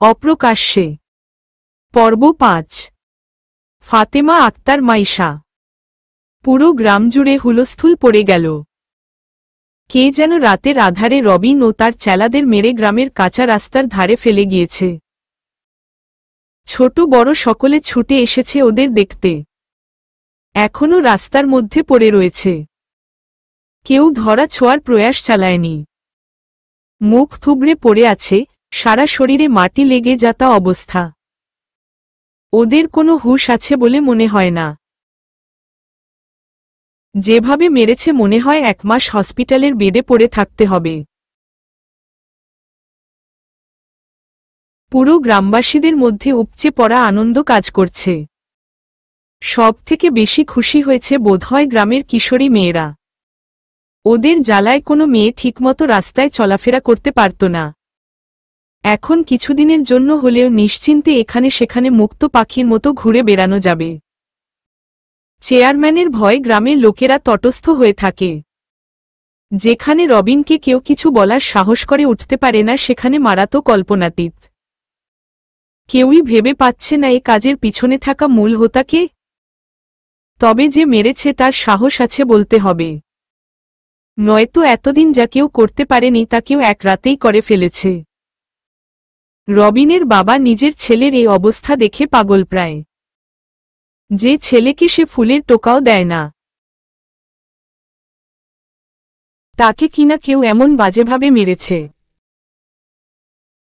অপ্রকাশ্যে। পর্ব ৫। ফাতেমা আক্তার মাইশা। পুরো গ্রাম জুড়ে হুলস্থুল পড়ে গেল। কে যেন রাতের আধারে রবিন ও তার চেলাদের মেরে গ্রামের কাঁচা রাস্তার ধারে ফেলে গিয়েছে। ছোট বড় সকলে ছুটে এসেছে ওদের দেখতে। এখনও রাস্তার মধ্যে পড়ে রয়েছে। কেউ ধরা ছোঁয়ার প্রয়াস চালায়নি। মুখ থুবড়ে পড়ে আছে, সারা শরীরে মাটি লেগে যাতা অবস্থা। ওদের কোনো হুঁশ আছে বলে মনে হয় না। যেভাবে মেরেছে মনে হয় ১ মাস হসপিটালের বেডে পড়ে থাকতে হবে। পুরো গ্রামবাসীদের মধ্যে উপচে পড়া আনন্দ কাজ করছে। সব থেকে বেশি খুশি হয়েছে বোধহয় গ্রামের কিশোরী মেয়েরা। ওদের জ্বালায় কোনো মেয়ে ঠিকমতো রাস্তায় চলাফেরা করতে পারত না। এখন কিছুদিনের জন্য হলেও নিশ্চিন্তে এখানে সেখানে মুক্ত পাখির মতো ঘুরে বেড়ানো যাবে। চেয়ারম্যানের ভয় গ্রামের লোকেরা তটস্থ হয়ে থাকে। যেখানে রবিনকে কেউ কিছু বলার সাহস করে উঠতে পারে না, সেখানে মারা তো কল্পনাতীত। কেউই ভেবে পাচ্ছে না এ কাজের পিছনে থাকা মূল হোতা কে। তবে যে মেরেছে তার সাহস আছে বলতে হবে। নয়তো এতদিন যা কেউ করতে পারেনি তা কেউ এক রাতেই করে ফেলেছে। রবিনের বাবা নিজের ছেলের এই অবস্থা দেখে পাগলপ্রায়। যে ছেলেকে সে ফুলের টোকাও দেয় না, তাকে কিনা কেউ এমন বাজেভাবে মেরেছে।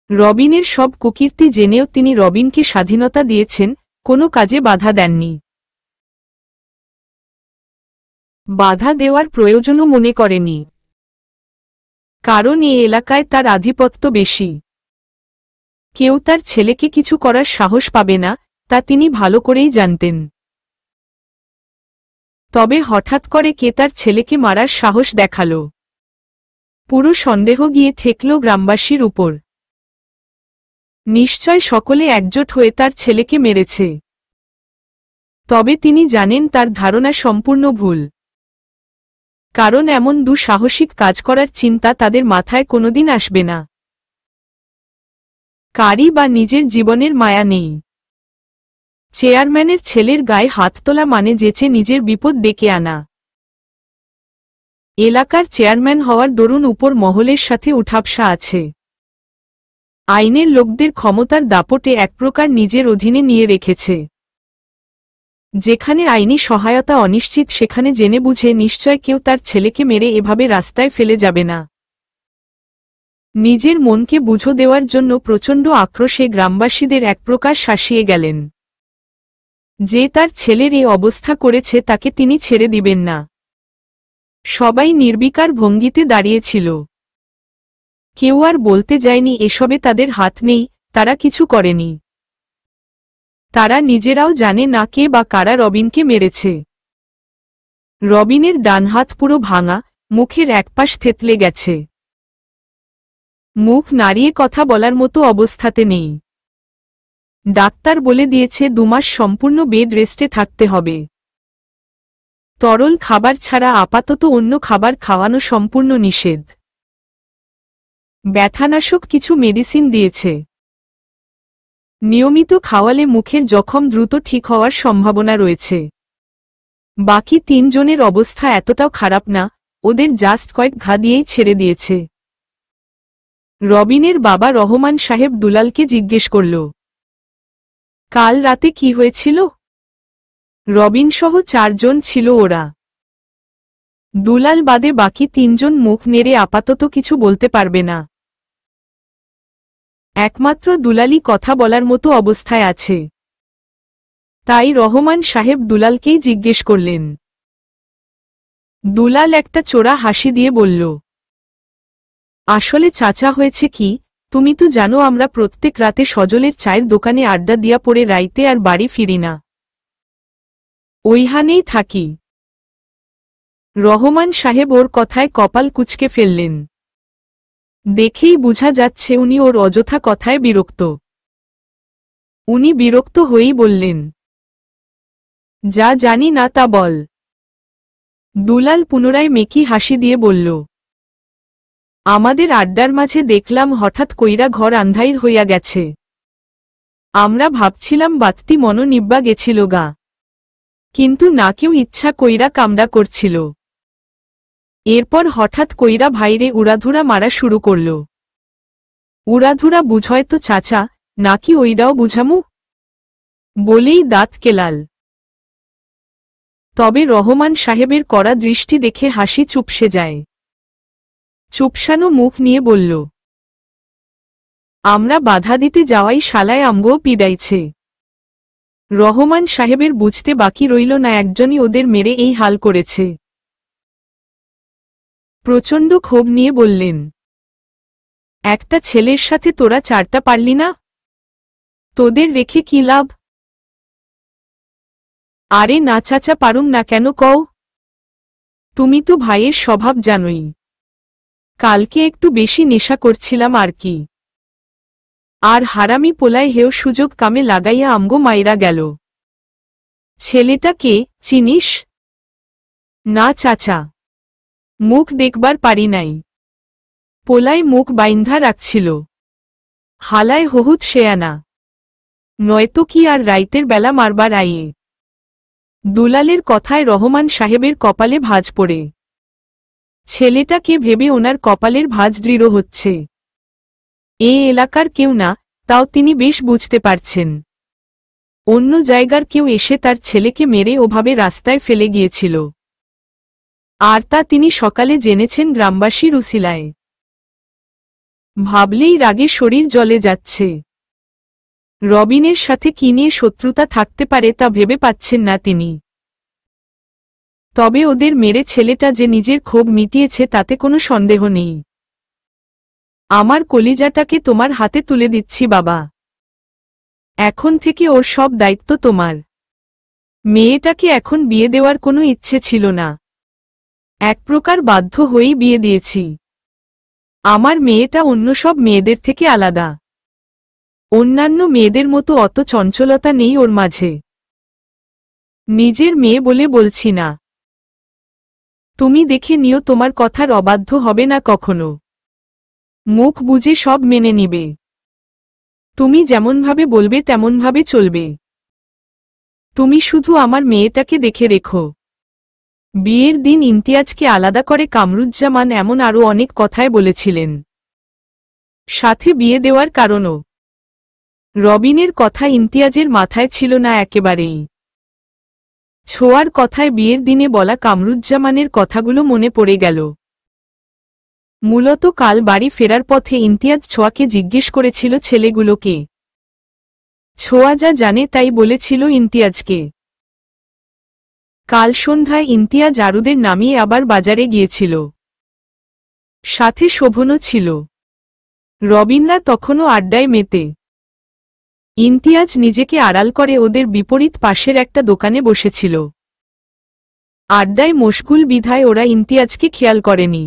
রবিনের সব কুকীর্তি জেনেও তিনি রবিনকে স্বাধীনতা দিয়েছেন, কোনো কাজে বাধা দেননি। বাধা দেওয়ার প্রয়োজনও মনে করেনি, কারণ এই এলাকায় তার আধিপত্য বেশি। কেউ তার ছেলেকে কিছু করার সাহস পাবে না, তা তিনি ভালো করেই জানতেন। তবে হঠাৎ করে কে তার ছেলেকে মারার সাহস দেখাল? পুরো সন্দেহ গিয়ে ঠেকল গ্রামবাসীর উপর। নিশ্চয় সকলে একজোট হয়ে তার ছেলেকে মেরেছে। তবে তিনি জানেন তার ধারণা সম্পূর্ণ ভুল। কারণ এমন দুঃসাহসিক কাজ করার চিন্তা তাদের মাথায় কোনোদিন আসবে না। কারি বা নিজের জীবনের মায়া নেই। চেয়ারম্যানের ছেলের গায়ে হাত তোলা মানে যেচে নিজের বিপদ ডেকে আনা। এলাকার চেয়ারম্যান হওয়ার দরুন উপর মহলের সাথে উঠাবসা আছে। আইনের লোকদের ক্ষমতার দাপটে এক প্রকার নিজের অধীনে নিয়ে রেখেছে। যেখানে আইনি সহায়তা অনিশ্চিত, সেখানে জেনে বুঝে নিশ্চয় কেউ তার ছেলেকে মেরে এভাবে রাস্তায় ফেলে যাবে না। নিজের মনকে বুঝো দেওয়ার জন্য প্রচণ্ড আক্রোশে গ্রামবাসীদের এক প্রকার শাসিয়ে গেলেন। যে তার ছেলের এই অবস্থা করেছে তাকে তিনি ছেড়ে দিবেন না। সবাই নির্বিকার ভঙ্গিতে দাঁড়িয়েছিল। কেউ আর বলতে যায়নি এসবে তাদের হাত নেই, তারা কিছু করেনি। তারা নিজেরাও জানে না কে বা কারা রবিনকে মেরেছে। রবিনের ডান হাত পুরো ভাঙা, মুখের একপাশ থেতলে গেছে। মুখ নাড়িয়ে কথা বলার মতো অবস্থাতে নেই। ডাক্তার বলে দিয়েছে ২ মাস সম্পূর্ণ বেড রেস্টে থাকতে হবে। তরল খাবার ছাড়া আপাতত অন্য খাবার খাওয়ানো সম্পূর্ণ নিষেধ। ব্যথানাশক কিছু মেডিসিন দিয়েছে। নিয়মিত খাওয়ালে মুখের জখম দ্রুত ঠিক হওয়ার সম্ভাবনা রয়েছে। বাকি ৩ জনের অবস্থা এতটাও খারাপ না, ওদের জাস্ট কয়েক ঘা দিয়েই ছেড়ে দিয়েছে। রবিনের বাবা রহমান সাহেব দুলালকে জিজ্ঞেস করল, কাল রাতে কি হয়েছিল? রবিনসহ ৪ জন ছিল ওরা। দুলাল বাদে বাকি ৩ জন মুখ নেড়ে আপাতত কিছু বলতে পারবে না। একমাত্র দুলালই কথা বলার মতো অবস্থায় আছে। তাই রহমান সাহেব দুলালকেই জিজ্ঞেস করলেন। দুলাল একটা চোরা হাসি দিয়ে বলল, আসলে চাচা হয়েছে কি, তুমি তো জানো আমরা প্রত্যেক রাতে সজলের চায়ের দোকানে আড্ডা দিয়া পড়ে রাইতে আর বাড়ি ফিরি না, ওইখানেই থাকি। রহমান সাহেব ওর কথায় কপাল কুঁচকে ফেললেন। দেখেই বোঝা যাচ্ছে উনি ওর অযথা কথায় বিরক্ত। উনি বিরক্ত হয়েই বললেন, যা জানি না তা বল। দুলাল পুনরায় মেকি হাসি দিয়ে বলল, আমাদের আড্ডার মাঝে দেখলাম হঠাৎ কইরা ঘর আন্ধাইর হইয়া গেছে। আমরা ভাবছিলাম বাত্তি মন নিব্বা গেছিল গা, কিন্তু না কেউ ইচ্ছা কইরা কামড়া করছিল। এরপর হঠাৎ কইরা ভাইরে উড়াধুরা মারা শুরু করল। উড়াধুরা বুঝয় তো চাচা, নাকি ওইরাও বুঝামু? বলেই দাঁত কেলাল। তবে রহমান সাহেবের কড়া দৃষ্টি দেখে হাসি চুপসে যায়। চুপসানো মুখ নিয়ে বলল, আমরা বাধা দিতে যাওয়াই শালায় আমগোও পিডাইছে। রহমান সাহেবের বুঝতে বাকি রইল না একজনই ওদের মেরে এই হাল করেছে। প্রচণ্ড ক্ষোভ নিয়ে বললেন, একটা ছেলের সাথে তোরা চারটা পারলি না? তোদের রেখে কি লাভ? আরে না চাচা, পারুম না কেন কও? তুমি তো ভাইয়ের স্বভাব জানোই। কালকে একটু বেশি নেশা করছিলাম আর কি। আর হারামি পোলায় হেও সুযোগ কামে লাগাইয়া আমগো মাইরা গেল। ছেলেটা কে, চিনিস? না চাচা, মুখ দেখবার পারি নাই। পোলায় মুখ বাইন্ধা রাখছিল। হালায় হহুত শেয়ানা, নয়তো কি আর রাইতের বেলা মারবার আইয়ে। দুলালের কথায় রহমান সাহেবের কপালে ভাঁজ পড়ে। ছেলেটাকে ভেবে ওনার কপালের ভাঁজ দৃঢ় হচ্ছে। এ এলাকার কেউ না, তাও তিনি বেশ বুঝতে পারছেন। অন্য জায়গার কেউ এসে তার ছেলেকে মেরে ওভাবে রাস্তায় ফেলে গিয়েছিল, আর তা তিনি সকালে জেনেছেন গ্রামবাসীর উসিলায়। ভাবলেই রাগে শরীর জ্বলে যাচ্ছে। রবিনের সাথে কি নিয়ে শত্রুতা থাকতে পারে তা ভেবে পাচ্ছেন না তিনি। তবে ওদের মেরে ছেলেটা যে নিজের ক্ষোভ মিটিয়েছে তাতে কোনো সন্দেহ নেই। আমার কলিজাটাকে তোমার হাতে তুলে দিচ্ছি বাবা। এখন থেকে ওর সব দায়িত্ব তোমার। মেয়েটাকে এখন বিয়ে দেওয়ার কোনো ইচ্ছে ছিল না, এক প্রকার বাধ্য হয়েই বিয়ে দিয়েছি। আমার মেয়েটা অন্য সব মেয়েদের থেকে আলাদা। অন্যান্য মেয়েদের মতো অত চঞ্চলতা নেই ওর মাঝে। নিজের মেয়ে বলে বলছি না। তুমি দেখে নিও তোমার কথার অবাধ্য হবে না কখনো। মুখ বুজে সব মেনে নিবে। তুমি যেমনভাবে বলবে তেমনভাবে চলবে। তুমি শুধু আমার মেয়েটাকে দেখে রেখো। বিয়ের দিন ইমতিয়াজকে আলাদা করে কামরুজ্জামান এমন আরও অনেক কথায় বলেছিলেন, সাথে বিয়ে দেওয়ার কারণও। রবিনের কথা ইমতিয়াজের মাথায় ছিল না একেবারেই। ছোঁয়ার কথায় বিয়ের দিনে বলা কামরুজ্জামানের কথাগুলো মনে পড়ে গেল। মূলত কাল বাড়ি ফেরার পথে ইমতিয়াজ ছোঁয়াকে জিজ্ঞেস করেছিল ছেলেগুলোকে। ছোঁয়া যা জানে তাই বলেছিল ইমতিয়াজকে। কাল সন্ধ্যায় ইমতিয়াজ আরুদের নামিয়ে আবার বাজারে গিয়েছিল। সাথে শোভনও ছিল। রবিনরা তখনও আড্ডায় মেতে। ইমতিয়াজ নিজেকে আড়াল করে ওদের বিপরীত পাশের একটা দোকানে বসেছিল। আড্ডায় মশগুল বিধায় ওরা ইমতিয়াজকে খেয়াল করেনি।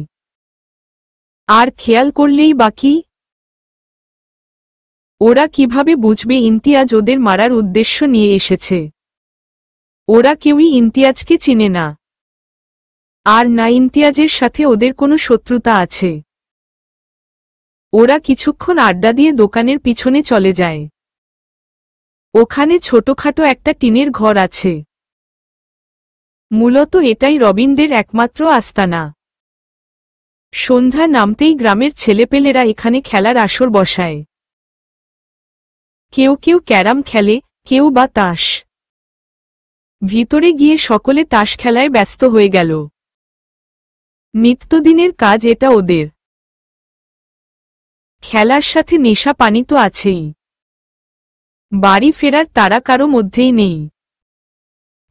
আর খেয়াল করলেই বাকি। ওরা কিভাবে বুঝবে ইমতিয়াজ ওদের মারার উদ্দেশ্য নিয়ে এসেছে? ওরা কেউই ইমতিয়াজকে চিনে না। আর না ইমতিয়াজের সাথে ওদের কোনো শত্রুতা আছে। ওরা কিছুক্ষণ আড্ডা দিয়ে দোকানের পিছনে চলে যায়। ওখানে ছোটখাটো একটা টিনের ঘর আছে। মূলত এটাই রবিনদের একমাত্র আস্তানা। সন্ধ্যা নামতেই গ্রামের ছেলেপেলেরা এখানে খেলার আসর বসায়। কেউ কেউ ক্যারাম খেলে, কেউ বা তাস। ভিতরে গিয়ে সকলে তাস খেলায় ব্যস্ত হয়ে গেল। নিত্যদিনের কাজ এটা ওদের। খেলার সাথে নেশা পানি তো আছেই। বাড়ি ফেরার তাড়া কারো মধ্যেই নেই।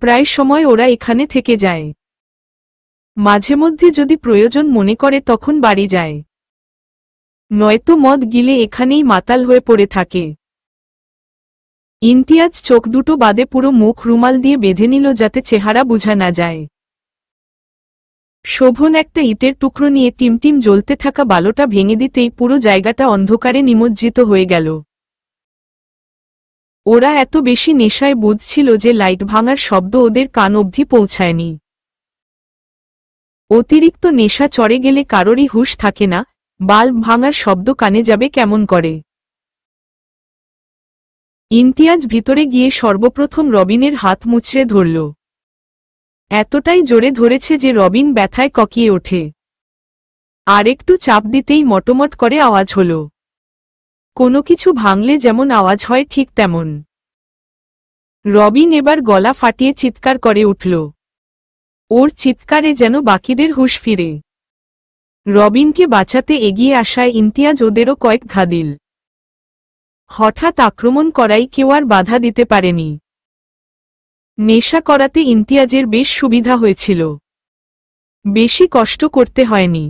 প্রায় সময় ওরা এখানে থেকে যায়। মাঝে মধ্যে যদি প্রয়োজন মনে করে তখন বাড়ি যায়। নয়তো মদ গিলে এখানেই মাতাল হয়ে পড়ে থাকে। ইমতিয়াজ চোখ দুটো বাদে পুরো মুখ রুমাল দিয়ে বেঁধে নিল যাতে চেহারা বোঝা না যায়। শোভন একটা ইটের টুকরো নিয়ে টিমটিম জ্বলতে থাকা বালোটা ভেঙে দিতেই পুরো জায়গাটা অন্ধকারে নিমজ্জিত হয়ে গেল। ওরা এত বেশি নেশায় বুঝছিল যে লাইট ভাঙার শব্দ ওদের কান অবধি পৌঁছায়নি। অতিরিক্ত নেশা চড়ে গেলে কারোরই হুঁশ থাকে না, বাল্ব ভাঙার শব্দ কানে যাবে কেমন করে। ইমতিয়াজ ভিতরে গিয়ে সর্বপ্রথম রবিনের হাত মুচড়ে ধরল। এতটাই জোরে ধরেছে যে রবিন ব্যথায় ককিয়ে ওঠে। আর একটু চাপ দিতেই মটমট করে আওয়াজ হল। কোনো কিছু ভাঙলে যেমন আওয়াজ হয় ঠিক তেমন। রবিন এবার গলা ফাটিয়ে চিৎকার করে উঠল। ওর চিৎকারে যেন বাকিদের হুঁশ ফিরে। রবিনকে বাঁচাতে এগিয়ে আসায় ইমতিয়াজ ওদেরও কয়েক ঘা দিল। হঠাৎ আক্রমণ করাই কেউ আর বাধা দিতে পারেনি। নেশা করাতে ইমতিয়াজের বেশ সুবিধা হয়েছিল। বেশি কষ্ট করতে হয়নি।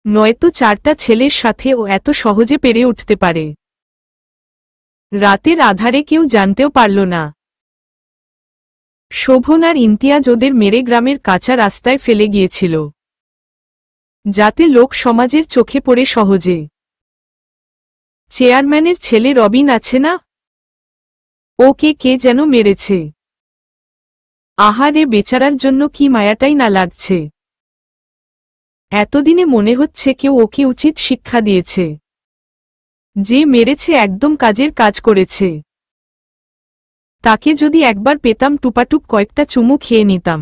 নয়তো 4টা ছেলের সাথে ও এত সহজে পেরে উঠতে পারে। রাতের আধারে কেউ জানতেও পারল না। শোভন আর ইমতিয়াজ ওদের মেরে গ্রামের কাঁচা রাস্তায় ফেলে গিয়েছিল, যাতে লোক সমাজের চোখে পড়ে সহজে। চেয়ারম্যানের ছেলে রবিন আছে না, ওকে কে যেন মেরেছে। আহারে, বেচারার জন্য কি মায়াটাই না লাগছে। এতদিনে মনে হচ্ছে কেউ ওকে উচিত শিক্ষা দিয়েছে। যে মেরেছে একদম কাজের কাজ করেছে। তাকে যদি একবার পেতাম টুপাটুপ কয়েকটা চুমু খেয়ে নিতাম।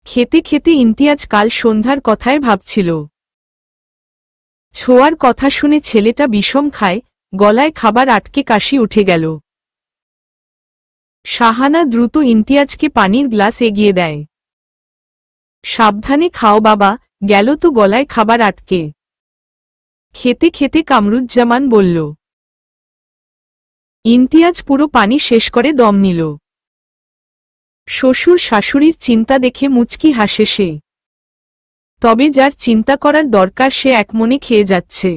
খেতে খেতে ইমতিয়াজ কাল সন্ধ্যার কথায় ভাবছিল। ছোঁয়ার কথা শুনে ছেলেটা বিষম খায়, গলায় খাবার আটকে কাশি উঠে গেল। শাহানা দ্রুত ইমতিয়াজকে পানির গ্লাস এগিয়ে দেয়। সাবধানে খাও বাবা, গেল তো গলায় খাবার আটকে। খেতে খেতে কামরুজ্জামান বলল। ইমতিয়াজ পুরো পানি শেষ করে দম নিল। শ্বশুর শাশুড়ির চিন্তা দেখে মুচকি হাসে সে। তবে যার চিন্তা করার দরকার সে একমনে খেয়ে যাচ্ছে।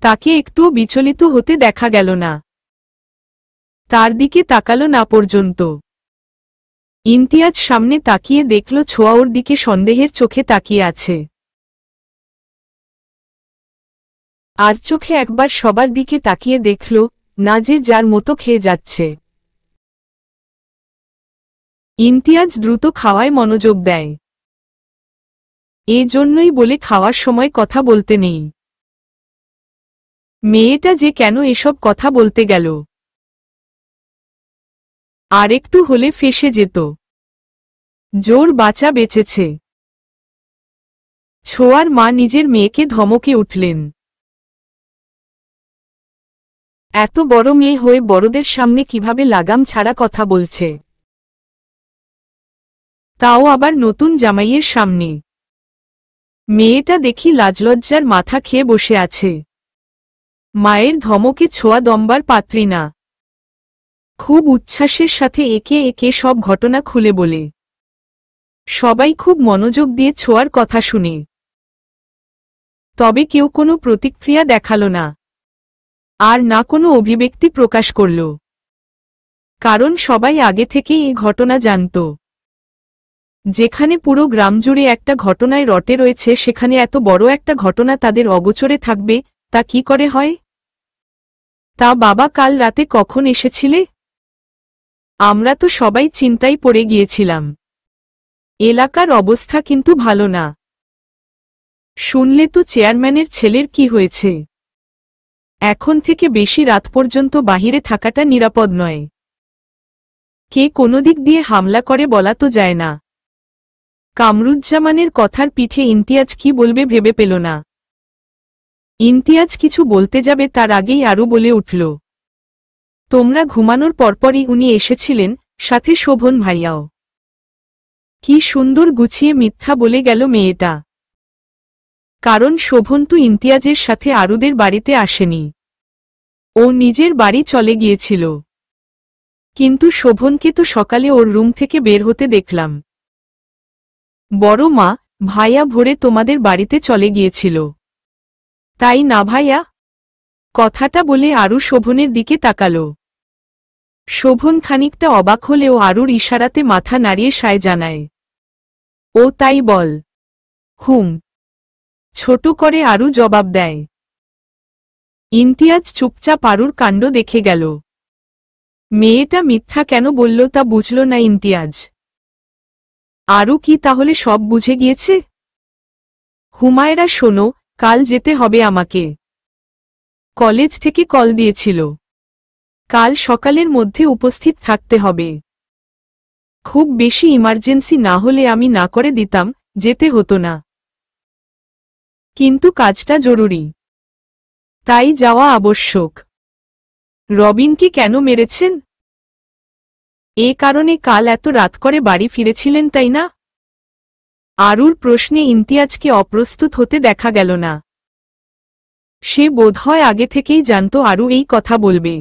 তাকে একটুও বিচলিত হতে দেখা গেল না। তার দিকে তাকালো না পর্যন্ত। ইমতিয়াজ সামনে তাকিয়ে দেখল ছোঁয়া ওর দিকে সন্দেহের চোখে তাকিয়ে আছে। আর চোখে একবার সবার দিকে তাকিয়ে দেখল, না যে যার মতো খেয়ে যাচ্ছে। ইমতিয়াজ দ্রুত খাওয়ায় মনোযোগ দেয়। জন্যই বলে খাওয়ার সময় কথা বলতে নেই। মেয়েটা যে কেন এসব কথা বলতে গেল। আর একটু হলে ফেঁসে যেত। জোর বাঁচা বেঁচেছে। ছোঁয়ার মা নিজের মেয়েকে ধমকে উঠলেন। এত বড় মেয়ে হয়ে বড়দের সামনে কিভাবে লাগাম ছাড়া কথা বলছে, তাও আবার নতুন জামাইয়ের সামনে। মেয়েটা দেখি লাজলজ্জার মাথা খেয়ে বসে আছে। মায়ের ধমকে ছোঁয়া দমবার পাত্রী না। খুব উচ্ছ্বাসের সাথে একে একে সব ঘটনা খুলে বলে। সবাই খুব মনোযোগ দিয়ে ছোঁয়ার কথা শুনে। তবে কেউ কোনো প্রতিক্রিয়া দেখালো না, আর না কোনো অভিব্যক্তি প্রকাশ করল। কারণ সবাই আগে থেকেই এই ঘটনা জানত। যেখানে পুরো গ্রাম জুড়ে একটা ঘটনায় রটে রয়েছে, সেখানে এত বড় একটা ঘটনা তাদের অগোচরে থাকবে, তা কি করে হয়? তা বাবা, কাল রাতে কখন এসেছিলে? আমরা তো সবাই চিন্তায় পড়ে গিয়েছিলাম। এলাকার অবস্থা কিন্তু ভালো না। শুনলে তো চেয়ারম্যানের ছেলের কি হয়েছে। এখন থেকে বেশি রাত পর্যন্ত বাহিরে থাকাটা নিরাপদ নয়। কে কোনো দিক দিয়ে হামলা করে বলা তো যায় না। কামরুজ্জামানের কথার পিঠে ইমতিয়াজ কি বলবে ভেবে পেল না। ইমতিয়াজ কিছু বলতে যাবে তার আগেই আরও বলে উঠল, তোমরা ঘুমানোর পরপরই উনি এসেছিলেন, সাথে শোভন ভাইয়াও। কি সুন্দর গুছিয়ে মিথ্যা বলে গেল মেয়েটা। কারণ শোভন তো ইমতিয়াজের সাথে আরুদের বাড়িতে আসেনি। ও নিজের বাড়ি চলে গিয়েছিল। কিন্তু শোভনকে তো সকালে ওর রুম থেকে বের হতে দেখলাম। বড় মা, ভাইয়া ভোরে তোমাদের বাড়িতে চলে গিয়েছিল, তাই না ভাইয়া? কথাটা বলে আরু শোভনের দিকে তাকাল। শোভন খানিকটা অবাক হলেও আরুর ইশারাতে মাথা নাড়িয়ে সায় জানায়, ও তাই বল। হুম, ছোট করে আরু জবাব দেয়। ইমতিয়াজ চুপচাপ আরুর কাণ্ড দেখে গেল। মেয়েটা মিথ্যা কেন বলল তা বুঝল না ইমতিয়াজ। আরু কি তাহলে সব বুঝে গিয়েছে? হুমায়রা শোনো, কাল যেতে হবে আমাকে। কলেজ থেকে কল দিয়েছিল। কাল সকালের মধ্যে উপস্থিত থাকতে হবে। খুব বেশি ইমার্জেন্সি না হলে আমি না করে দিতাম, যেতে হতো না। কিন্তু কাজটা জরুরি, তাই যাওয়া আবশ্যক। রবিনকে কেন মেরেছেন? এ কারণে কাল এত রাত করে বাড়ি ফিরেছিলেন, তাই না? আরুর প্রশ্নে ইমতিয়াজকে অপ্রস্তুত হতে দেখা গেল না। সে বোধহয় আগে থেকেই জানত আরু এই কথা বলবে।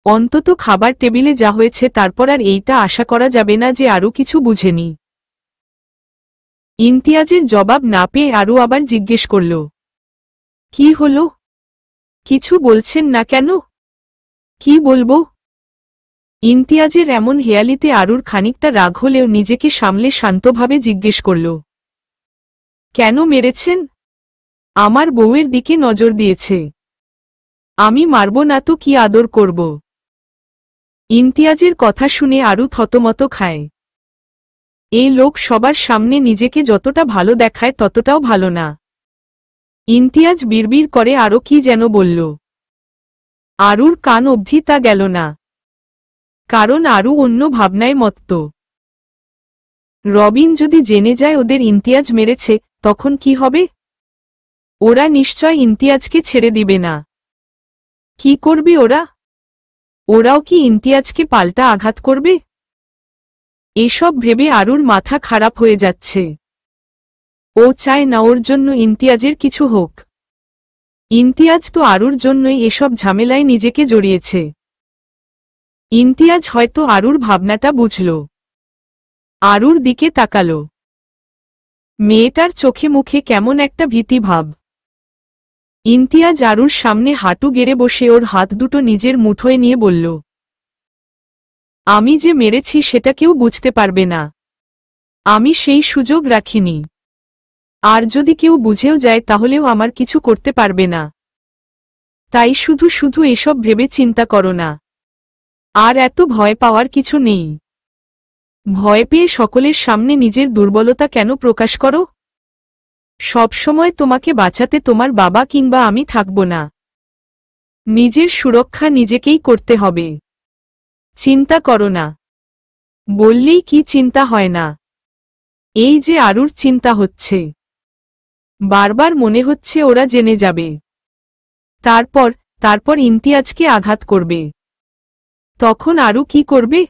অন্তত খাবার টেবিলে যা হয়েছে তারপর আর এইটা আশা করা যাবে না যে আরু কিছু বুঝেনি। ইমতিয়াজের জবাব না পেয়ে আরু আবার জিজ্ঞেস করল, কি হলো? কিছু বলছেন না কেন? কি বলবো? ইমতিয়াজের এমন হেয়ালিতে আরুর খানিকটা রাগ হলেও নিজেকে সামলে শান্তভাবে জিজ্ঞেস করল, কেন মেরেছেন? আমার বউয়ের দিকে নজর দিয়েছে। আমি মারব না তো কি আদর করব? ইমতিয়াজের কথা শুনে আরু থতমত খায়। এই লোক সবার সামনে নিজেকে যতটা ভালো দেখায় ততটাও ভালো না। ইমতিয়াজ বিড়বিড় করে আরো কি যেন বলল। আরুর কান অবধি তা গেল না, কারণ আরু অন্য ভাবনায় মত্ত। রবিন যদি জেনে যায় ওদের ইমতিয়াজ মেরেছে, তখন কি হবে? ওরা নিশ্চয় ইমতিয়াজকে ছেড়ে দিবে না। কি করবে ওরা? ওরাও কি ইমতিয়াজকে পাল্টা আঘাত করবে? এসব ভেবে আরুর মাথা খারাপ হয়ে যাচ্ছে। ও চায় না ওর জন্য ইমতিয়াজের কিছু হোক। ইমতিয়াজ তো আরুর জন্যই এসব ঝামেলায় নিজেকে জড়িয়েছে। ইমতিয়াজ হয়তো আরুর ভাবনাটা বুঝল। আরুর দিকে তাকাল। মেয়েটার চোখে মুখে কেমন একটা ভীতিভাব। ইমতিয়াজ আরুর সামনে হাঁটু গেড়ে বসে ওর হাত দুটো নিজের মুঠোয় নিয়ে বলল, আমি যে মেরেছি সেটা কেউ বুঝতে পারবে না। আমি সেই সুযোগ রাখিনি। আর যদি কেউ বুঝেও যায় তাহলেও আমার কিছু করতে পারবে না। তাই শুধু শুধু এসব ভেবে চিন্তা করো না। আর এত ভয় পাওয়ার কিছু নেই। ভয় পেয়ে সকলের সামনে নিজের দুর্বলতা কেন প্রকাশ করো? সবসময় তোমাকে বাঁচাতে তোমার বাবা কিংবা আমি থাকব না। নিজের সুরক্ষা নিজেকেই করতে হবে। চিন্তা করো না। বললেই কি চিন্তা হয় না? এই যে আরুর চিন্তা হচ্ছে। বারবার মনে হচ্ছে ওরা জেনে যাবে। তারপর ইমতিয়াজকে আঘাত করবে। তখন আরু কি করবে?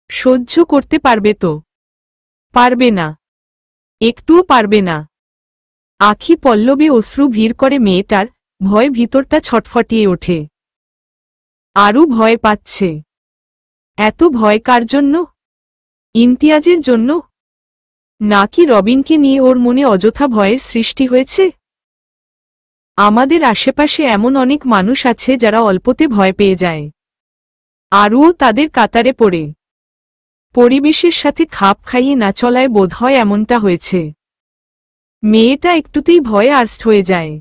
সহ্য করতে পারবে তো? পারবে না, একটুও পারবে না। আখি পল্লবে অশ্রু ভিড় করে মেয়েটার, ভয় ভিতরটা ছটফটিয়ে ওঠে। আরু ভয় পাচ্ছে। এত ভয় কার জন্য? ইমতিয়াজের জন্য? নাকি রবিনকে নিয়ে ওর মনে অযথা ভয়ের সৃষ্টি হয়েছে? আমাদের আশেপাশে এমন অনেক মানুষ আছে যারা অল্পতে ভয় পেয়ে যায়। আরুও তাদের কাতারে পড়ে। পরিবেশের সাথে খাপ খাইয়ে না চলায় বোধহয় এমনটা হয়েছে। মেয়েটা একটুতেই ভয়ে আর্স্ট হয়ে যায়।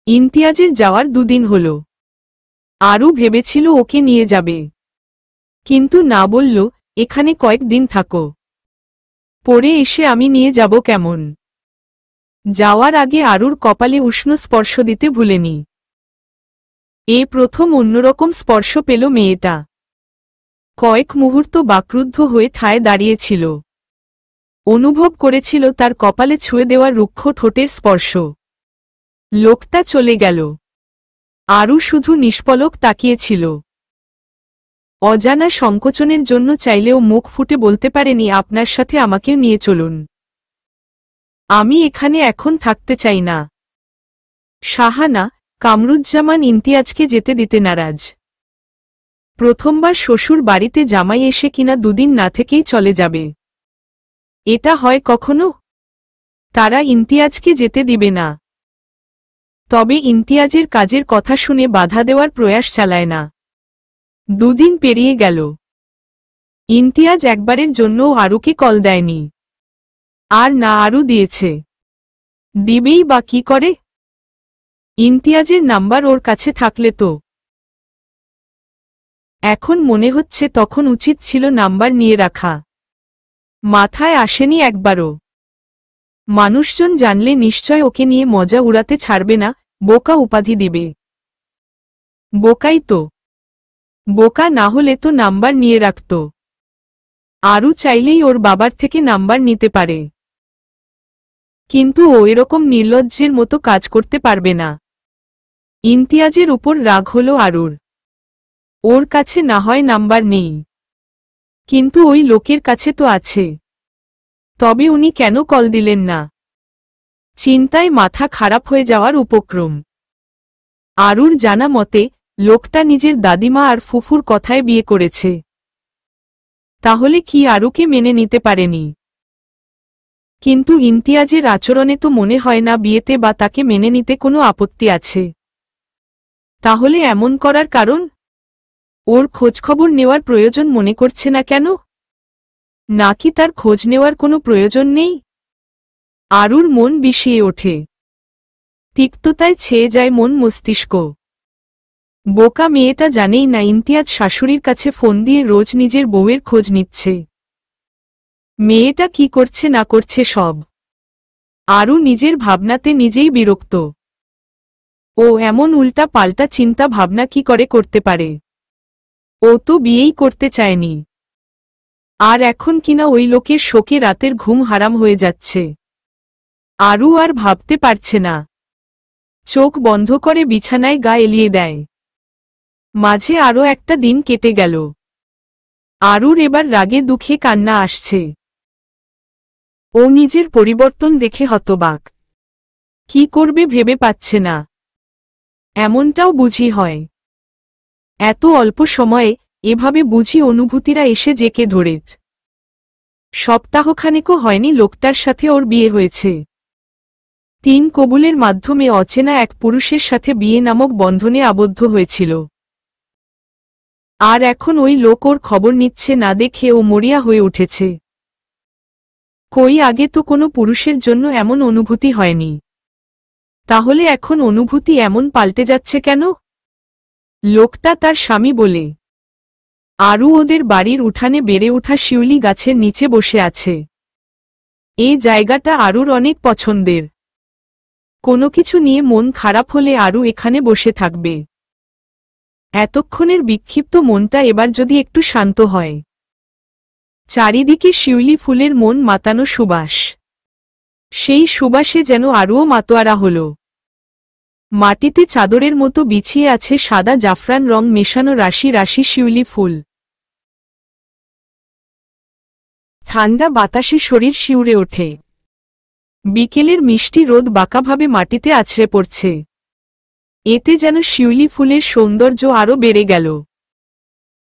ইমতিয়াজের যাওয়ার দুদিন হল। আরু ভেবেছিল ওকে নিয়ে যাবে, কিন্তু না বলল, এখানে কয়েকদিন থাকো। পরে এসে আমি নিয়ে যাব কেমন? যাওয়ার আগে আরুর কপালে উষ্ণ স্পর্শ দিতে ভুলেনি। এ প্রথম অন্যরকম স্পর্শ পেল মেয়েটা। কয়েক মুহূর্ত বাকরুদ্ধ হয়ে ঠায় দাঁড়িয়েছিল। অনুভব করেছিল তার কপালে ছুঁয়ে দেওয়া রুক্ষ ঠোঁটের স্পর্শ। লোকটা চলে গেল। আরু শুধু নিষ্পলক তাকিয়েছিল। অজানা সংকোচনের জন্য চাইলেও মুখ ফুটে বলতে পারেনি, আপনার সাথে আমাকেও নিয়ে চলুন। আমি এখানে এখন থাকতে চাই না। শাহানা, কামরুজ্জামান ইমতিয়াজকে যেতে দিতে নারাজ। প্রথমবার শ্বশুর বাড়িতে জামাই এসে কিনা দুদিন না থেকেই চলে যাবে। এটা হয় কখনো? তারা ইমতিয়াজকে যেতে দিবে না। তবে ইমতিয়াজের কাজের কথা শুনে বাধা দেওয়ার প্রয়াস চালায় না। দুদিন পেরিয়ে গেল। ইমতিয়াজ একবারের জন্যও আরুকে কল দেয়নি। আর না আরু দিয়েছে। দিবেই বা কি করে? ইমতিয়াজের নাম্বার ওর কাছে থাকলে তো। এখন মনে হচ্ছে তখন উচিত ছিল নাম্বার নিয়ে রাখা। মাথায় আসেনি একবারও। মানুষজন জানলে নিশ্চয় ওকে নিয়ে মজা উড়াতে ছাড়বে না, বোকা উপাধি দিবে। বোকাই তো। বোকা না হলে তো নাম্বার নিয়ে রাখত। আরু চাইলেই ওর বাবার থেকে নাম্বার নিতে পারে, কিন্তু ও এরকম নির্লজ্জের মতো কাজ করতে পারবে না। ইমতিয়াজের উপর রাগ হল আরুর। ওর কাছে না হয় নাম্বার নেই, কিন্তু ওই লোকের কাছে তো আছে। তবে উনি কেন কল দিলেন না? চিন্তায় মাথা খারাপ হয়ে যাওয়ার উপক্রম। আরুর জানা মতে লোকটা নিজের দাদিমা আর ফুফুর কথায় বিয়ে করেছে। তাহলে কি আরুকে মেনে নিতে পারেনি? কিন্তু ইমতিয়াজের আচরণে তো মনে হয় না বিয়েতে বা তাকে মেনে নিতে কোনো আপত্তি আছে। তাহলে এমন করার কারণ? ওর খোঁজখবর নেওয়ার প্রয়োজন মনে করছে না কেন? নাকি তার খোঁজ নেওয়ার কোনো প্রয়োজন নেই? আরুর মন বিষিয়ে ওঠে। তিক্ততায় ছেয়ে যায় মন মস্তিষ্ক। বোকা মেয়েটা জানেই না ইমতিয়াজ শাশুড়ির কাছে ফোন দিয়ে রোজ নিজের বউয়ের খোঁজ নিচ্ছে। মেয়েটা কি করছে না করছে সব। আরু নিজের ভাবনাতে নিজেই বিরক্ত। ও এমন উল্টা পাল্টা চিন্তা ভাবনা কি করে করতে পারে? ও তো বিয়েই করতে চায়নি, আর এখন কিনা ওই লোকের শোকে রাতের ঘুম হারাম হয়ে যাচ্ছে। আরু আর ভাবতে পারছে না। চোখ বন্ধ করে বিছানায় গা এলিয়ে দেয়। মাঝে আরও একটা দিন কেটে গেল। আরুর এবার রাগে দুঃখে কান্না আসছে। ও নিজের পরিবর্তন দেখে হতবাক। কি করবে ভেবে পাচ্ছে না। এমনটাও বুঝি হয়? এত অল্প সময়ে এভাবে বুঝি অনুভূতিরা এসে জেকে ধরে। সপ্তাহখানেকও হয়নি লোকটার সাথে ওর বিয়ে হয়েছে। 3 কবুলের মাধ্যমে অচেনা এক পুরুষের সাথে বিয়ে নামক বন্ধনে আবদ্ধ হয়েছিল। আর এখন ওই লোক ওর খবর নিচ্ছে না দেখে ও মরিয়া হয়ে উঠেছে। কই আগে তো কোনো পুরুষের জন্য এমন অনুভূতি হয়নি। তাহলে এখন অনুভূতি এমন পাল্টে যাচ্ছে কেন? লোকটা তার স্বামী বলে। আরু ওদের বাড়ির উঠানে বেড়ে ওঠা শিউলি গাছের নিচে বসে আছে। এই জায়গাটা আরুর অনেক পছন্দের। কোনো কিছু নিয়ে মন খারাপ হলে আরু এখানে বসে থাকবে। এতক্ষণের বিক্ষিপ্ত মনটা এবার যদি একটু শান্ত হয়। চারিদিকে শিউলি ফুলের মন মাতানো সুবাস। সেই সুবাসে যেন আরুও মাতোয়ারা হল। মাটিতে চাদরের মতো বিছিয়ে আছে সাদা জাফরান রং মেশানো রাশি রাশি শিউলি ফুল। ঠান্ডা বাতাসে শরীর শিউরে ওঠে। বিকেলের মিষ্টি রোদ বাঁকাভাবে মাটিতে আছড়ে পড়ছে। এতে যেন শিউলি ফুলের সৌন্দর্য আরও বেড়ে গেল।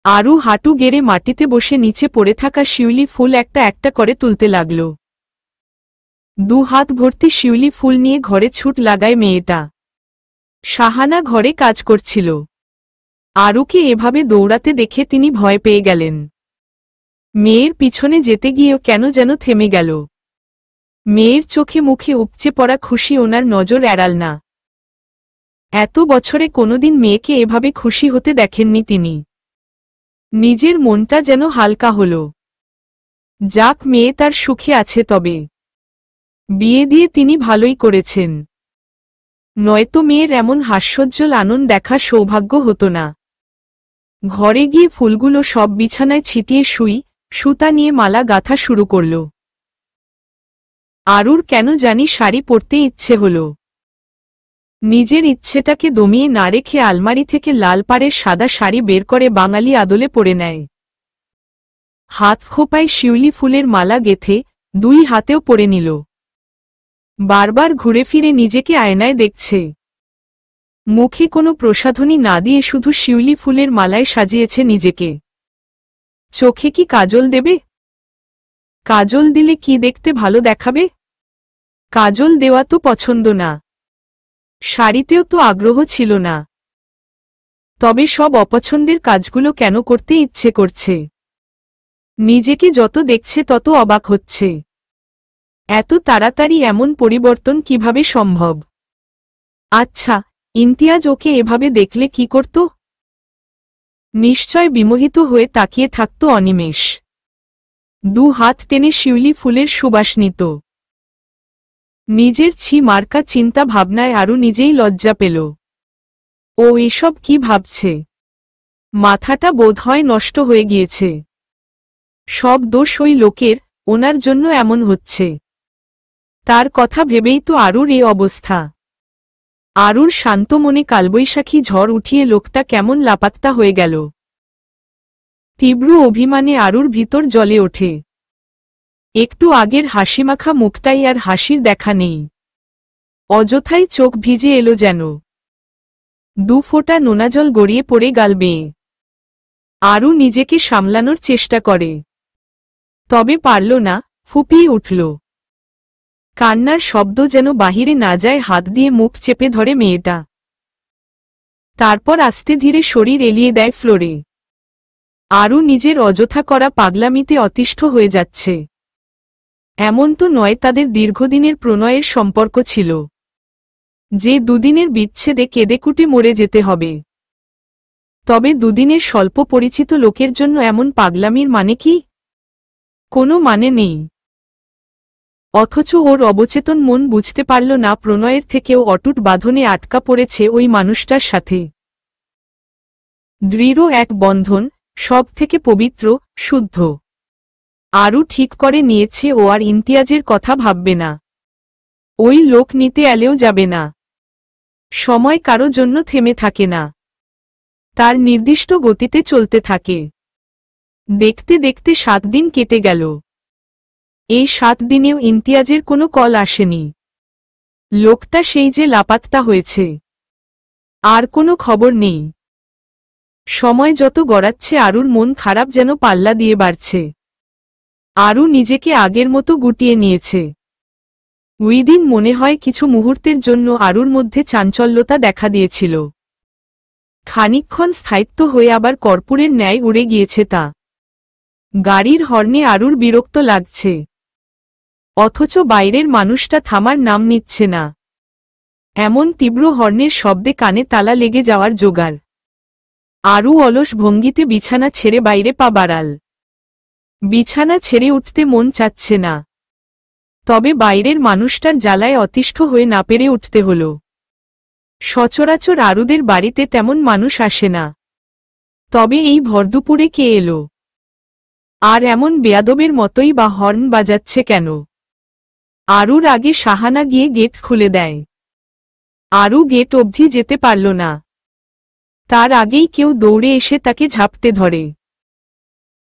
আরু হাঁটু গেড়ে মাটিতে বসে নিচে পড়ে থাকা শিউলি ফুল একটা একটা করে তুলতে লাগল। 2 হাত ভর্তি শিউলি ফুল নিয়ে ঘরে ছুট লাগায় মেয়েটা। শাহানা ঘরে কাজ করছিল। আরুকে এভাবে দৌড়াতে দেখে তিনি ভয় পেয়ে গেলেন। মেয়ের পিছনে যেতে গিয়েও কেন যেন থেমে গেল। মেয়ের চোখে মুখে উপচে পড়া খুশি ওনার নজর এড়াল না। এত বছরে কোনোদিন মেয়েকে এভাবে খুশি হতে দেখেননি তিনি। নিজের মনটা যেন হালকা হল। যাক, মেয়ে তার সুখে আছে। তবে বিয়ে দিয়ে তিনি ভালোই করেছেন, নয়তো মেয়ের এমন হাস্যোজ্জ্বল আনন্দ দেখা সৌভাগ্য হতো না। ঘরে গিয়ে ফুলগুলো সব বিছানায় ছিটিয়ে সুতা নিয়ে মালা গাঁথা শুরু করল। আরুর কেন জানি শাড়ি পরতে ইচ্ছে হল। নিজের ইচ্ছেটাকে দমিয়ে না রেখে আলমারি থেকে লাল পাড়ের সাদা শাড়ি বের করে বাঙালি আদলে পরে নেয়। হাত খোপায় শিউলি ফুলের মালা গেথে 2 হাতেও পরে নিল। বারবার ঘুরে ফিরে নিজেকে আয়নায় দেখছে। মুখে কোনো প্রসাধনী না দিয়ে শুধু শিউলি ফুলের মালায় সাজিয়েছে নিজেকে। চোখে কি কাজল দেবে? কাজল দিলে কি দেখতে ভালো দেখাবে? কাজল দেওয়া তো পছন্দ না। শাড়িতেও তো আগ্রহ ছিল না। তবে সব অপছন্দের কাজগুলো কেন করতে ইচ্ছে করছে? নিজেকে যত দেখছে তত অবাক হচ্ছে। এত তাড়াতাড়ি এমন পরিবর্তন কিভাবে সম্ভব? আচ্ছা, ইমতিয়াজ ওকে এভাবে দেখলে কি করত? নিশ্চয় বিমোহিত হয়ে তাকিয়ে থাকত অনিমেষ। 2 হাত টেনে শিউলি ফুলের সুবাস নিত। নিজের ছি মার্কা চিন্তা ভাবনায় আরু নিজেই লজ্জা পেল। ও এসব কি ভাবছে? মাথাটা বোধহয় নষ্ট হয়ে গিয়েছে। সব দোষ ওই লোকের, ওনার জন্য এমন হচ্ছে। তার কথা ভেবেই তো আরুর এ অবস্থা। আরুর শান্ত মনে কালবৈশাখী ঝড় উঠিয়ে লোকটা কেমন লাপাত্তা হয়ে গেল। তীব্র অভিমানে আরুর ভিতর জ্বলে ওঠে। একটু আগের হাসিমাখা মুখটাই আর হাসির দেখা নেই। অযথাই চোখ ভিজে এলো যেন। দু ফোঁটা নোনাজল গড়িয়ে পড়ে গাল বেয়ে। আরু নিজেকে সামলানোর চেষ্টা করে, তবে পারল না, ফুপিয়ে উঠল। কান্নার শব্দ যেন বাহিরে না যায়, হাত দিয়ে মুখ চেপে ধরে মেয়েটা। তারপর আস্তে ধীরে শরীর এলিয়ে দেয় ফ্লোরে। আরু নিজের অযথা করা পাগলামিতে অতিষ্ঠ হয়ে যাচ্ছে। এমন তো নয় তাদের দীর্ঘদিনের প্রণয়ের সম্পর্ক ছিল, যে দুদিনের বিচ্ছেদে কেঁদেকুটে মরে যেতে হবে। তবে দুদিনের স্বল্প পরিচিত লোকের জন্য এমন পাগলামির মানে কি? কোনো মানে নেই। অথচ ওর অবচেতন মন বুঝতে পারল না প্রণয়ের থেকেও অটুট বাঁধনে আটকা পড়েছে ওই মানুষটার সাথে। দৃঢ় এক বন্ধন, সব থেকে পবিত্র, শুদ্ধ। আরু ঠিক করে নিয়েছে ও আর ইমতিয়াজের কথা ভাববে না। ওই লোক নিতে এলেও যাবে না। সময় কারো জন্য থেমে থাকে না, তার নির্দিষ্ট গতিতে চলতে থাকে। দেখতে দেখতে 7 দিন কেটে গেল। এই 7 দিনেও ইমতিয়াজের কোনো কল আসেনি। লোকটা সেই যে লাপাত্তা হয়েছে, আর কোনো খবর নেই। সময় যত গড়াচ্ছে আরুর মন খারাপ যেন পাল্লা দিয়ে বাড়ছে। আরু নিজেকে আগের মতো গুটিয়ে নিয়েছে। ওই দিন মনে হয় কিছু মুহূর্তের জন্য আরুর মধ্যে চাঞ্চল্যতা দেখা দিয়েছিল। খানিকক্ষণ স্থায়িত্ব হয়ে আবার কর্পূরের ন্যায় উড়ে গিয়েছে তা। গাড়ির হর্নে আরুর বিরক্ত লাগছে, অথচ বাইরের মানুষটা থামার নাম নিচ্ছে না। এমন তীব্র হর্নের শব্দে কানে তালা লেগে যাওয়ার জোগাড়। আরু অলস ভঙ্গিতে বিছানা ছেড়ে বাইরে পা বাড়াল। বিছানা ছেড়ে উঠতে মন চাচ্ছে না, তবে বাইরের মানুষটার জ্বালায় অতিষ্ঠ হয়ে না পেরে উঠতে হল। সচরাচর আরুদের বাড়িতে তেমন মানুষ আসে না, তবে এই ভরদুপুরে কে এলো? আর এমন বেয়াদবের মতোই বা হর্ন বাজাচ্ছে কেন? আরুর আগে সাহানা গিয়ে গেট খুলে দেয়। আরু গেট অবধি যেতে পারল না, তার আগেই কেউ দৌড়ে এসে তাকে ঝাপটে ধরে।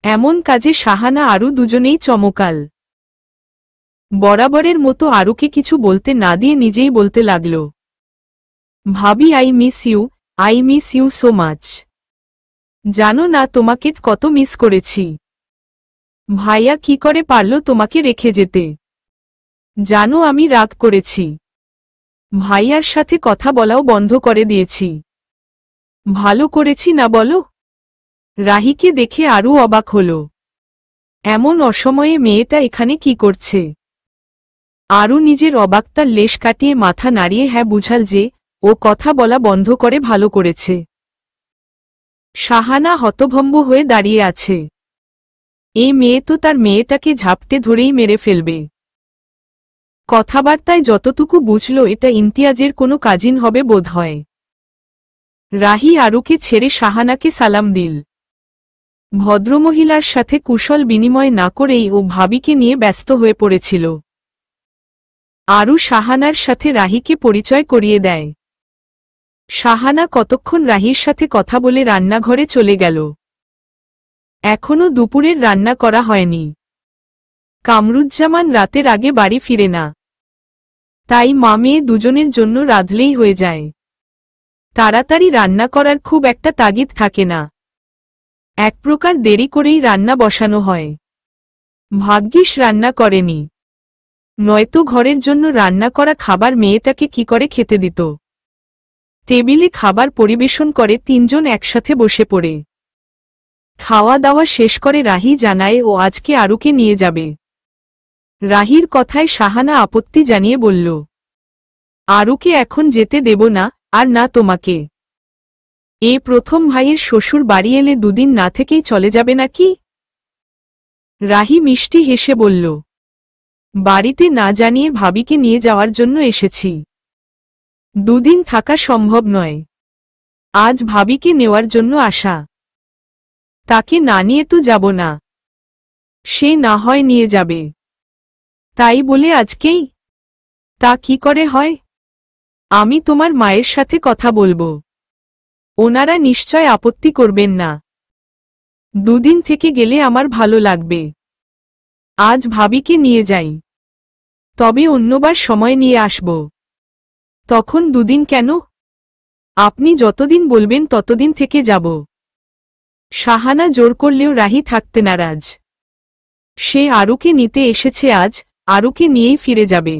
এমন কাজে সাহানা আরু দুজনেই চমকাল। বরাবরের মতো আরুকে কিছু বলতে না দিয়ে নিজেই বলতে লাগল, ভাবি I miss you so much. জানো না তোমাকে কত মিস করেছি। ভাইয়া কি করে পারল তোমাকে রেখে যেতে? জানো আমি রাগ করেছি, ভাইয়ার সাথে কথা বলাও বন্ধ করে দিয়েছি। ভালো করেছি না বলো? রাহিকে দেখে আরু অবাক হল। এমন অসময়ে মেয়েটা এখানে কি করছে? আরু নিজের অবাকতার লেশ কাটিয়ে মাথা নাড়িয়ে হ্যাঁ বুঝাল যে ও কথা বলা বন্ধ করে ভালো করেছে। সাহানা হতভম্ব হয়ে দাঁড়িয়ে আছে। এই মেয়ে তো তার মেয়েটাকে ঝাপটে ধরেই মেরে ফেলবে। কথাবার্তায় যতটুকু বুঝল এটা ইমতিয়াজের কোনো কাজিন হবে বোধহয়। রাহি আরুকে ছেড়ে সাহানাকে সালাম দিল। ভদ্রমহিলার সাথে কুশল বিনিময় না করেই ও ভাবিকে নিয়ে ব্যস্ত হয়ে পড়েছিল। আরু সাহানার সাথে রাহিকে পরিচয় করিয়ে দেয়। সাহানা কতক্ষণ রাহির সাথে কথা বলে রান্নাঘরে চলে গেল। এখনো দুপুরের রান্না করা হয়নি। কামরুজ্জামান রাতের আগে বাড়ি ফিরে না, তাই মা মেয়ে দুজনের জন্য রাঁধলেই হয়ে যায়। তাড়াতাড়ি রান্না করার খুব একটা তাগিদ থাকে না, এক প্রকার দেরি করেই রান্না বসানো হয়। ভাগ্যিস রান্না করেনি, নয়তো ঘরের জন্য রান্না করা খাবার মেয়েটাকে কি করে খেতে দিত। টেবিলে খাবার পরিবেশন করে 3 জন একসাথে বসে পড়ে। খাওয়া দাওয়া শেষ করে রাহি জানায় ও আজকে আরুকে নিয়ে যাবে। রাহির কথায় সাহানা আপত্তি জানিয়ে বলল, আরুকে এখন যেতে দেব না, আর না তোমাকে। এ প্রথম ভাইয়ের শ্বশুর বাড়ি এলে দুদিন না থেকেই চলে যাবে নাকি? রাহি মিষ্টি হেসে বলল, বাড়িতে না জানিয়ে ভাবিকে নিয়ে যাওয়ার জন্য এসেছি। দুদিন থাকা সম্ভব নয়। আজ ভাবিকে নেওয়ার জন্য আসা। তাকে না নিয়ে তো যাব না। সে না হয় নিয়ে যাবে। তাই বলে আজকেই? তা কি করে হয়? আমি তোমার মায়ের সাথে কথা বলবো। ওনারা নিশ্চয় আপত্তি করবেন না। দুদিন থেকে গেলে আমার ভালো লাগবে। আজ ভাবিকে নিয়ে যাই। তবে অন্যবার সময় নিয়ে আসব। তখন দুদিন কেন? আপনি যতদিন বলবেন ততদিন থেকে যাব। শাহানা জোর করলেও রাহি থাকতে নারাজ। সে আরুকে নিতে এসেছে আজ, আরুকে নিয়েই ফিরে যাবে।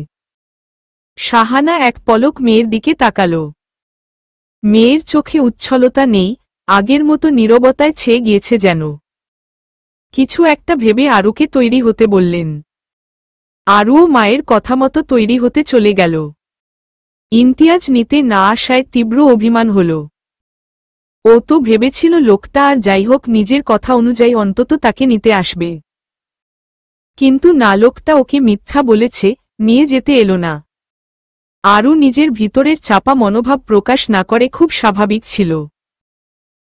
শাহানা এক পলক মেয়ের দিকে তাকাল। মেয়ের চোখে উচ্ছলতা নেই, আগের মতো নীরবতায় ছেয়ে গিয়েছে যেন। কিছু একটা ভেবে আরুকে তৈরি হতে বললেন। আরুও মায়ের কথা মতো তৈরি হতে চলে গেল। ইমতিয়াজ নিতে না আসায় তীব্র অভিমান হল। ও তো ভেবেছিল লোকটা আর যাই হোক নিজের কথা অনুযায়ী অন্তত তাকে নিতে আসবে। কিন্তু না, লোকটা ওকে মিথ্যা বলেছে, নিয়ে যেতে এলো না। আরু নিজের ভিতরের চাপা মনোভাব প্রকাশ না করে খুব স্বাভাবিক ছিল।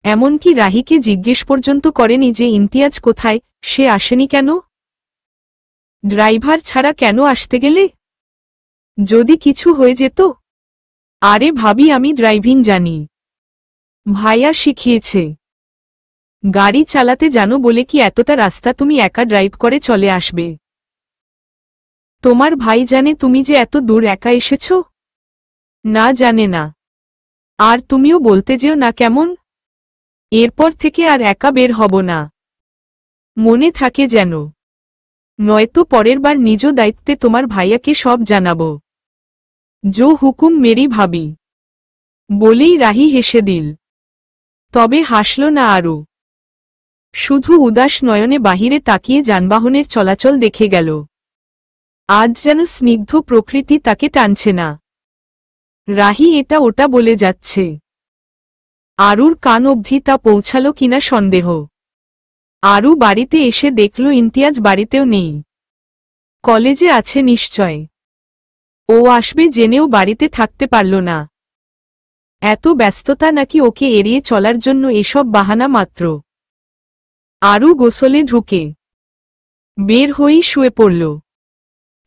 এমনকি রাহিকে জিজ্ঞেস পর্যন্ত করেনি যে ইমতিয়াজ কোথায়, সে আসেনি কেন? ড্রাইভার ছাড়া কেন আসতে গেলে? যদি কিছু হয়ে যেত? আরে ভাবি, আমি ড্রাইভিং জানি। ভাইয়া শিখিয়েছে। গাড়ি চালাতে জানো বলে কি এতটা রাস্তা তুমি একা ড্রাইভ করে চলে আসবে? তোমার ভাই জানে তুমি যে এত দূর একা এসেছ? না, জানে না। আর তুমিও বলতে যেও না কেমন? এরপর থেকে আর একা বের হব না। মনে থাকে যেন। নয়তো পরের বার নিজ দায়িত্বে তোমার ভাইয়াকে সব জানাবো। জো হুকুম মেরি ভাবি। বলেই রাহি হেসে দিল। তবে হাসল না আরু। শুধু উদাস নয়নে বাহিরে তাকিয়ে যানবাহনের চলাচল দেখে গেল। আজ যেন স্নিগ্ধ প্রকৃতি তাকে টানছে না। রাহি এটা ওটা বলে যাচ্ছে। আরুর কান অবধি তা পৌঁছালো কিনা সন্দেহ। আরু বাড়িতে এসে দেখল ইমতিয়াজ বাড়িতেও নেই। কলেজে আছে নিশ্চয়। ও আসবে জেনেও বাড়িতে থাকতে পারল না। এত ব্যস্ততা নাকি ওকে এড়িয়ে চলার জন্য এসব বাহানা মাত্র। আরু গোসলে ঢুকে বের হয়েই শুয়ে পড়ল।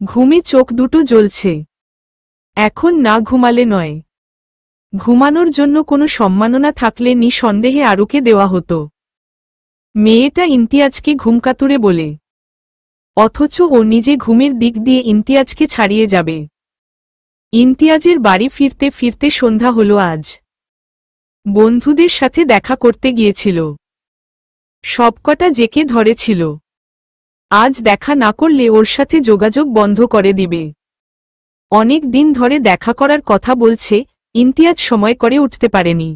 ঘুমে চোখ দুটো জ্বলছে। এখন না ঘুমালে নয়। ঘুমানোর জন্য কোনো সম্মাননা থাকলে নিঃসন্দেহে আরুকে দেওয়া হতো। মেয়েটা ইমতিয়াজকে ঘুমকাতুরে বলে। অথচ ও নিজে ঘুমের দিক দিয়ে ইমতিয়াজকে ছাড়িয়ে যাবে। ইমতিয়াজের বাড়ি ফিরতে ফিরতে সন্ধ্যা হল আজ। বন্ধুদের সাথে দেখা করতে গিয়েছিল। সবকটা জেকে ধরেছিল। আজ দেখা না করলে ওর সাথে যোগাযোগ বন্ধ করে দিবে। অনেক দিন ধরে দেখা করার কথা বলছে, ইমতিয়াজ সময় করে উঠতে পারেনি।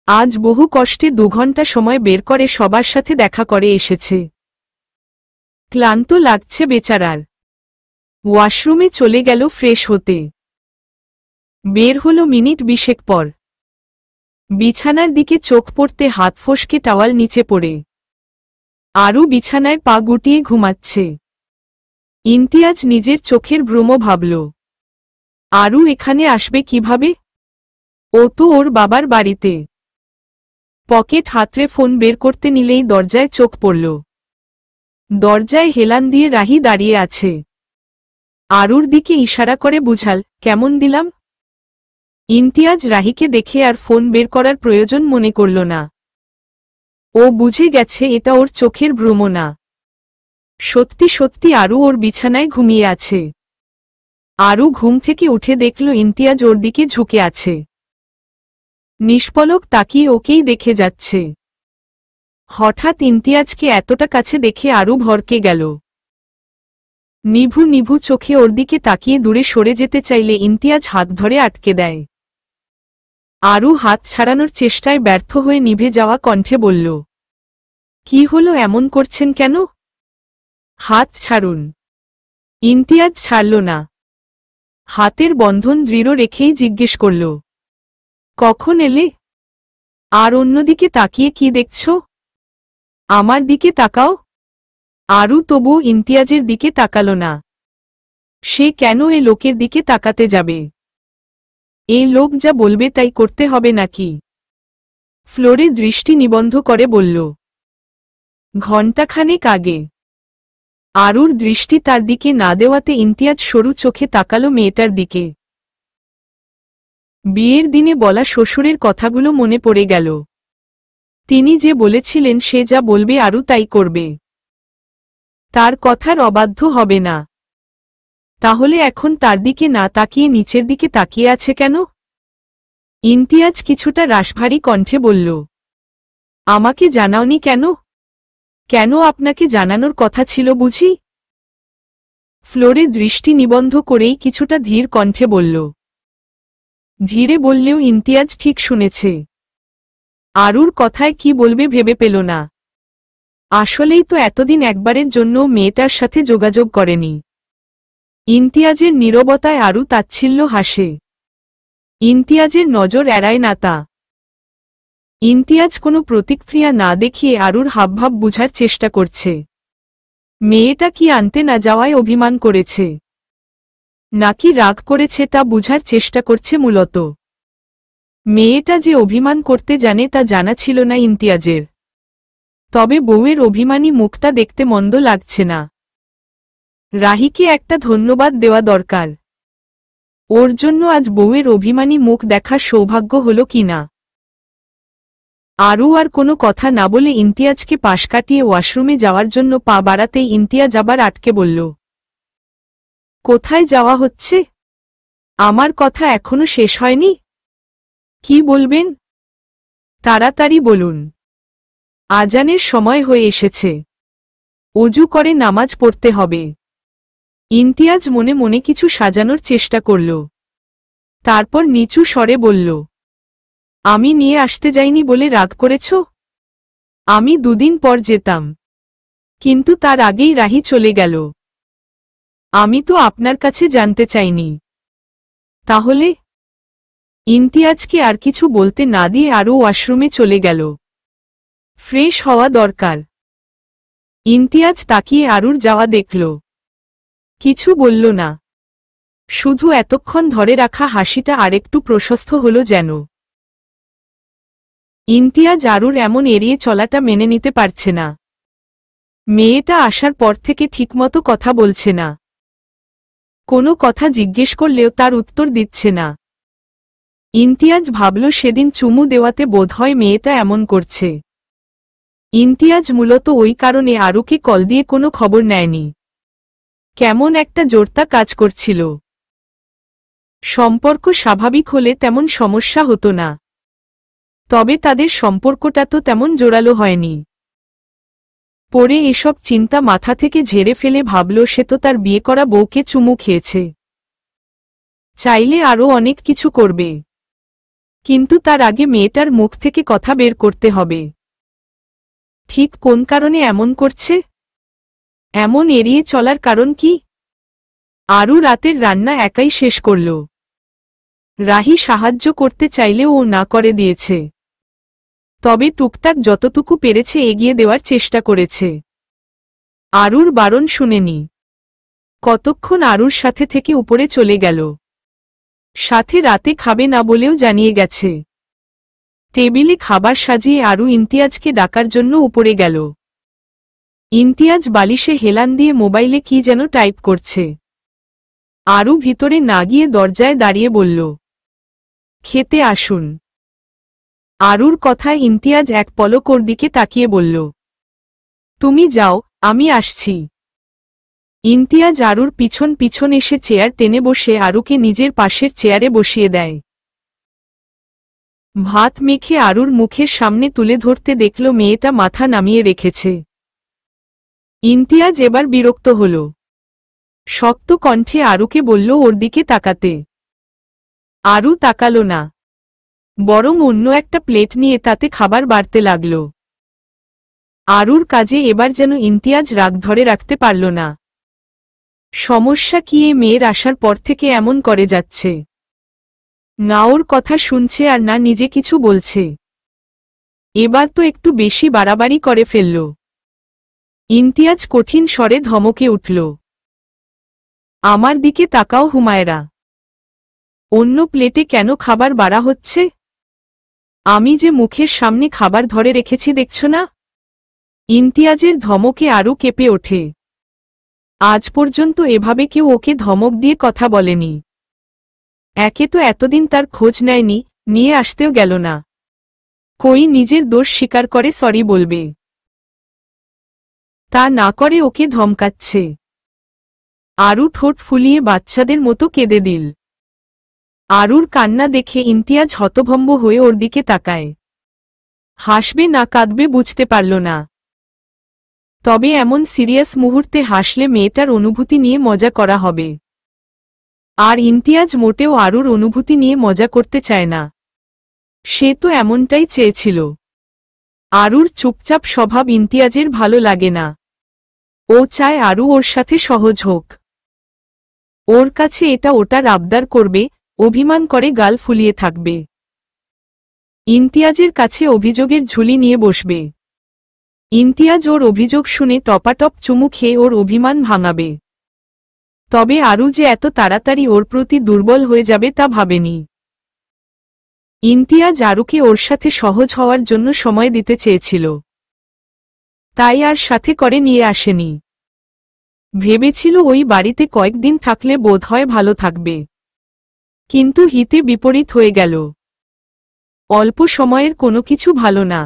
আজ বহু কষ্টে 2 ঘন্টা সময় বের করে সবার সাথে দেখা করে এসেছে। ক্লান্ত লাগছে বেচারার। ওয়াশরুমে চলে গেল ফ্রেশ হতে। বের হল মিনিট 20 পর। বিছানার দিকে চোখ পড়তে হাত ফসকে টাওয়াল নিচে পড়ে। আরু বিছানায় পা গুটিয়ে ঘুমাচ্ছে। ইমতিয়াজ নিজের চোখের ভ্রম ভাবল। আরু এখানে আসবে কিভাবে? ও তো ওর বাবার বাড়িতে। পকেট হাতড়ে ফোন বের করতে নিলেই দরজায় চোখ পড়ল। দরজায় হেলান দিয়ে রাহি দাঁড়িয়ে আছে। আরুর দিকে ইশারা করে বুঝাল, কেমন দিলাম? ইমতিয়াজ রাহিকে দেখে আর ফোন বের করার প্রয়োজন মনে করল না। ও বুঝে গেছে এটা ওর চোখের ভ্রম না। সত্যি সত্যি আরু ওর বিছানায় ঘুমিয়ে আছে। আরু ঘুম থেকে উঠে দেখল ইমতিয়াজ ওর দিকে ঝুঁকে আছে। নিষ্পলক তাকিয়ে ওকেই দেখে যাচ্ছে। হঠাৎ ইমতিয়াজকে এতটা কাছে দেখে আরু ভরকে গেল। নিভু নিভু চোখে ওর দিকে তাকিয়ে দূরে সরে যেতে চাইলে ইমতিয়াজ হাত ধরে আটকে দেয়। আরু হাত ছাড়ানোর চেষ্টায় ব্যর্থ হয়ে নিভে যাওয়া কণ্ঠে বলল, কি হলো, এমন করছেন কেন? হাত ছাড়ুন। ইমতিয়াজ ছাড়ল না। হাতের বন্ধন দৃঢ় রেখেই জিজ্ঞেস করল, কখন এলে? আর অন্যদিকে তাকিয়ে কি দেখছ? আমার দিকে তাকাও। আরু তবুও ইমতিয়াজের দিকে তাকাল না। সে কেন এ লোকের দিকে তাকাতে যাবে? এই লোক যা বলবে তাই করতে হবে নাকি? ফ্লোরে দৃষ্টি নিবন্ধ করে বলল। ঘণ্টাখানেক আগে। আরুর দৃষ্টি তার দিকে না দেওয়াতে ইমতিয়াজ সরু চোখে তাকালো মেয়েটার দিকে। বিয়ের দিনে বলা শ্বশুরের কথাগুলো মনে পড়ে গেল। তিনি যে বলেছিলেন সে যা বলবে আরু তাই করবে, তার কথার অবাধ্য হবে না। তাহলে এখন তার দিকে না তাকিয়ে নিচের দিকে তাকিয়ে আছে কেন? ইমতিয়াজ কিছুটা রাশভারী কণ্ঠে বলল, আমাকে জানাওনি কেন? কেন আপনাকে জানানোর কথা ছিল বুঝি? ফ্লোরে দৃষ্টি নিবন্ধ করেই কিছুটা ধীর কণ্ঠে বলল। ধীরে বললেও ইমতিয়াজ ঠিক শুনেছে। আরুর কথায় কি বলবে ভেবে পেল না। আসলেই তো এতদিন একবারের জন্য মেয়েটার সাথে যোগাযোগ করেনি। ইমতিয়াজের নীরবতায় আরু তাচ্ছিল্য হাসে। ইমতিয়াজের নজর এড়ায় না তা। ইমতিয়াজ কোনো প্রতিক্রিয়া না দেখিয়ে আরুর হাবভাব বুঝার চেষ্টা করছে। মেয়েটা কি আনতে না যাওয়ায় অভিমান করেছে, নাকি রাগ করেছে তা বুঝার চেষ্টা করছে মূলত। মেয়েটা যে অভিমান করতে জানে তা জানা ছিল না ইমতিয়াজের। তবে বউয়ের অভিমানী মুখটা দেখতে মন্দ লাগছে না। রাহিকে একটা ধন্যবাদ দেওয়া দরকার। ওর জন্য আজ বউয়ের অভিমানী মুখ দেখার সৌভাগ্য হল কিনা। আরু আর কোনো কথা না বলে ইমতিয়াজকে পাশ কাটিয়ে ওয়াশরুমে যাওয়ার জন্য পা বাড়াতেই ইমতিয়াজ আবার আটকে বলল, কোথায় যাওয়া হচ্ছে? আমার কথা এখনো শেষ হয়নি। কি বলবেন? তাড়াতাড়ি বলুন। আজানের সময় হয়ে এসেছে। অজু করে নামাজ পড়তে হবে। ইমতিয়াজ মনে মনে কিছু সাজানোর চেষ্টা করল। তারপর নিচু স্বরে বলল, আমি নিয়ে আসতে যাইনি বলে রাগ করেছ? আমি দুদিন পর যেতাম, কিন্তু তার আগেই রাহি চলে গেল। আমি তো আপনার কাছে জানতে চাইনি। তাহলে? ইমতিয়াজকে আর কিছু বলতে না দিয়ে আরও ওয়াশরুমে চলে গেল। ফ্রেশ হওয়া দরকার। ইমতিয়াজ তাকিয়ে আরুর যাওয়া দেখল। কিছু বলল না। শুধু এতক্ষণ ধরে রাখা হাসিটা আরেকটু প্রশস্ত হল যেন। ইমতিয়াজ আরুর এমন এড়িয়ে চলাটা মেনে নিতে পারছে না। মেয়েটা আসার পর থেকে ঠিকমতো কথা বলছে না। কোনো কথা জিজ্ঞেস করলেও তার উত্তর দিচ্ছে না। ইমতিয়াজ ভাবল সেদিন চুমু দেওয়াতে বোধহয় মেয়েটা এমন করছে। ইমতিয়াজ মূলত ওই কারণে আরুকে কল দিয়ে কোনো খবর নেয়নি। কেমন একটা জোরতা কাজ করছিল। সম্পর্ক স্বাভাবিক হলে তেমন সমস্যা হতো না। তবে তাদের সম্পর্কটা তো তেমন জোরালো হয়নি। পরে এসব চিন্তা মাথা থেকে ঝেড়ে ফেলে ভাবল সে তো তার বিয়ে করা বউকে চুমু খেয়েছে। চাইলে আরও অনেক কিছু করবে, কিন্তু তার আগে মেয়েটার মুখ থেকে কথা বের করতে হবে। ঠিক কোন কারণে এমন করছে? এমন এড়িয়ে চলার কারণ কি? আরু রাতের রান্না একাই শেষ করল। রাহি সাহায্য করতে চাইলেও ও না করে দিয়েছে। তবে টুকটাক যতটুকু পেরেছে এগিয়ে দেওয়ার চেষ্টা করেছে। আরুর বারণ শুনেনি। কতক্ষণ আরুর সাথে থেকে উপরে চলে গেল। সাথে রাতে খাবে না বলেও জানিয়ে গেছে। টেবিলে খাবার সাজিয়ে আরু ইমতিয়াজকে ডাকার জন্য উপরে গেল। ইমতিয়াজ বালিশে হেলান দিয়ে মোবাইলে কি যেন টাইপ করছে। আরু ভিতরে না গিয়ে দরজায় দাঁড়িয়ে বলল, খেতে আসুন। আরুর কথায় ইমতিয়াজ এক পলক ওর দিকে তাকিয়ে বলল, তুমি যাও, আমি আসছি। ইমতিয়াজ আরুর পিছন পিছন এসে চেয়ার টেনে বসে আরুকে নিজের পাশের চেয়ারে বসিয়ে দেয়। ভাত মেখে আরুর মুখের সামনে তুলে ধরতে দেখল মেয়েটা মাথা নামিয়ে রেখেছে। ইমতিয়াজ এবার বিরক্ত হল। শক্ত কণ্ঠে আরুকে বলল ওর দিকে তাকাতে। আরু তাকালো না, বরং অন্য একটা প্লেট নিয়ে তাতে খাবার বাড়তে লাগল। আরুর কাজে এবার যেন ইমতিয়াজ রাগ ধরে রাখতে পারল না। সমস্যা কি এ মেয়ের আসার পর থেকে এমন করে যাচ্ছে? না ওর কথা শুনছে আর না নিজে কিছু বলছে। এবার তো একটু বেশি বাড়াবাড়ি করে ফেলল। ইমতিয়াজ কঠিন স্বরে ধমকে উঠল, আমার দিকে তাকাও হুমায়রা। অন্য প্লেটে কেন খাবার বাড়া হচ্ছে? আমি যে মুখের সামনে খাবার ধরে রেখেছি দেখছ না? ইমতিয়াজের ধমকে আরও কেঁপে ওঠে। আজ পর্যন্ত এভাবে কেউ ওকে ধমক দিয়ে কথা বলেনি। একে তো এতদিন তার খোঁজ নেয়নি, নিয়ে আসতেও গেল না। কই নিজের দোষ স্বীকার করে সরি বলবে, তা না করে ওকে ধমকাচ্ছে। আরু ঠোঁট ফুলিয়ে বাচ্চাদের মতো কেঁদে দিল। আরুর কান্না দেখে ইমতিয়াজ হতভম্ব হয়ে ওর দিকে তাকায়। হাসবে না কাঁদবে বুঝতে পারল না। তবে এমন সিরিয়াস মুহূর্তে হাসলে মেয়েটার অনুভূতি নিয়ে মজা করা হবে। আর ইমতিয়াজ মোটেও আরুর অনুভূতি নিয়ে মজা করতে চায় না। সে তো এমনটাই চেয়েছিল। আরুর চুপচাপ স্বভাব ইমতিয়াজের ভালো লাগে না। ও চায় আরু ওর সাথে সহজ হোক। ওর কাছে এটা ওটার আবদার করবে, অভিমান করে গাল ফুলিয়ে থাকবে। ইমতিয়াজের কাছে অভিযোগের ঝুলি নিয়ে বসবে। ইমতিয়াজ ওর অভিযোগ শুনে টপাটপ চুমু খেয়ে ওর অভিমান ভাঙাবে। তবে আরু যে এত তাড়াতাড়ি ওর প্রতি দুর্বল হয়ে যাবে তা ভাবেনি। ইমতিয়াজ আরুকে ওর সাথে সহজ হওয়ার জন্য সময় দিতে চেয়েছিল। তাই আর সাথে করে নিয়ে আসেনি। ভেবেছিল ওই বাড়িতে কয়েকদিন থাকলে বোধহয় ভালো থাকবে। কিন্তু হিতে বিপরীত হয়ে গেল। অল্প সময়ের কোনো কিছু ভালো না,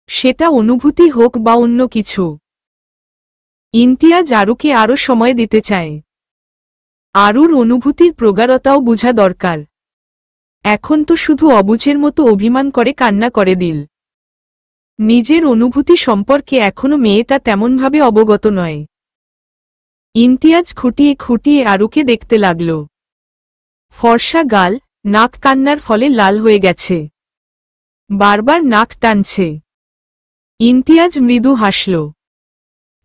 সেটা অনুভূতি হোক বা অন্য কিছু। ইমতিয়াজ আরুকে আরও সময় দিতে চায়। আরুর অনুভূতির প্রগাঢ়তাও বোঝা দরকার। এখন তো শুধু অবুঝের মতো অভিমান করে কান্না করে দিল। নিজের অনুভূতি সম্পর্কে এখনো মেয়েটা তেমনভাবে অবগত নয়। ইমতিয়াজ খুঁটিয়ে খুঁটিয়ে আরুকে দেখতে লাগল। ফর্সা গাল, নাক কান্নার ফলে লাল হয়ে গেছে। বারবার নাক টানছে। ইমতিয়াজ মৃদু হাসল।